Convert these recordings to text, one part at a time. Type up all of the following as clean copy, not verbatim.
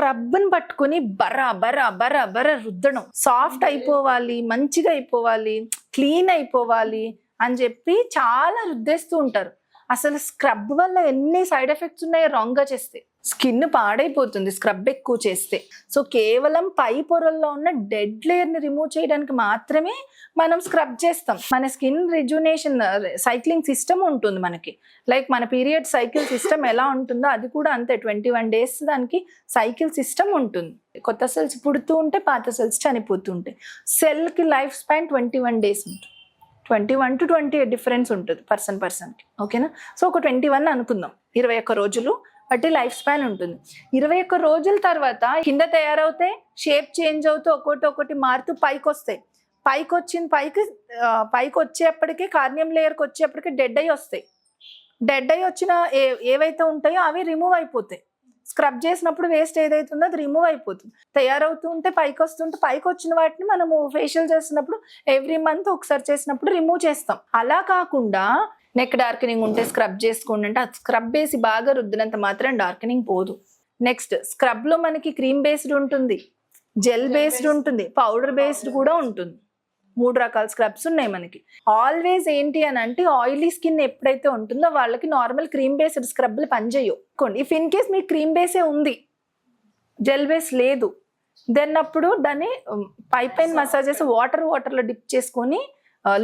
స్క్రబ్ని పట్టుకుని బరా బరా బరా బరా రుద్దడం, సాఫ్ట్ అయిపోవాలి, మంచిగా అయిపోవాలి, క్లీన్ అయిపోవాలి అని చెప్పి చాలా రుద్దేస్తూ ఉంటారు. అసలు స్క్రబ్ వల్ల ఎన్ని సైడ్ ఎఫెక్ట్స్ ఉన్నాయో రాంగ్గా చేస్తే. స్కిన్ పాడైపోతుంది స్క్రబ్ ఎక్కువ చేస్తే. సో కేవలం పై పొరల్లో ఉన్న డెడ్ లేయర్ని రిమూవ్ చేయడానికి మాత్రమే మనం స్క్రబ్ చేస్తాం. మన స్కిన్ రిజునేషన్ సైక్లింగ్ సిస్టమ్ ఉంటుంది మనకి. లైక్ మన పీరియడ్ సైకిల్ సిస్టమ్ ఎలా ఉంటుందో అది కూడా అంతే. 21 days దానికి సైకిల్ సిస్టమ్ ఉంటుంది. కొత్త సెల్స్ పుడుతూ ఉంటే పాత సెల్స్ చనిపోతూ ఉంటాయి. సెల్కి లైఫ్ స్పాన్ 21 days ఉంటుంది. 21 to 28 డిఫరెన్స్ ఉంటుంది పర్సన్కి. ఓకేనా? సో ఒక 21 అనుకుందాం, 21 రోజులు బట్టి లైఫ్ స్పాన్ ఉంటుంది. 21 రోజుల తర్వాత కింద తయారవుతాయి, షేప్ చేంజ్ అవుతూ ఒకటి మారుతూ పైకి వస్తాయి. పైకి వచ్చేప్పటికీ కార్నియం లేయర్కి వచ్చేప్పటికి డెడ్ అయ్యి వస్తాయి. డెడ్ అయ్యి వచ్చిన ఏవైతే ఉంటాయో అవి రిమూవ్ అయిపోతాయి. స్క్రబ్ చేసినప్పుడు వేస్ట్ ఏదైతుందో అది రిమూవ్ అయిపోతుంది. తయారవుతూ ఉంటే పైకి వస్తుంటే పైకి వచ్చిన వాటిని మనము ఫేషియల్ చేసినప్పుడు ఎవ్రీ మంత్ ఒకసారి చేసినప్పుడు రిమూవ్ చేస్తాం. అలా కాకుండా నెక్ డార్కెనింగ్ ఉంటే స్క్రబ్ చేసుకోండి అంటే అది స్క్రబ్ వేసి బాగా రుద్దినంత మాత్రం డార్కెనింగ్ పోదు. నెక్స్ట్ స్క్రబ్లో మనకి క్రీమ్ బేస్డ్ ఉంటుంది, జెల్ బేస్డ్ ఉంటుంది, పౌడర్ బేస్డ్ కూడా ఉంటుంది. 3 రకాల స్క్రబ్స్ ఉన్నాయి మనకి. ఆల్వేస్ ఏంటి అని అంటే ఆయిలీ స్కిన్ ఎప్పుడైతే ఉంటుందో వాళ్ళకి నార్మల్ క్రీమ్ బేస్డ్ స్క్రబ్లు పనిచేయవు. ఇఫ్ ఇన్ కేస్ మీకు క్రీమ్ బేసే ఉంది, జెల్ బేస్ లేదు, దెన్ అప్పుడు దాన్ని పైన మసాజ్ చేసి వాటర్లో డిప్ చేసుకొని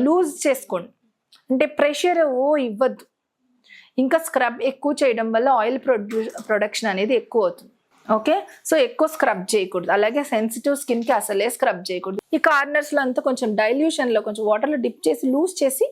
లూజ్ చేసుకోండి. అంటే ప్రెషర్ ఇవ్వద్దు. ఇంకా స్క్రబ్ ఎక్కువ చేయడం వల్ల ఆయిల్ ప్రొడక్షన్ అనేది ఎక్కువ అవుతుంది. ఓకే, సో ఎక్కువ స్క్రబ్ చేయకూడదు. అలాగే సెన్సిటివ్ స్కిన్కి అసలే స్క్రబ్ చేయకూడదు. ఈ కార్నర్స్లో అంతా కొంచెం డైల్యూషన్లో కొంచెం వాటర్లో డిప్ చేసి లూజ్ చేసి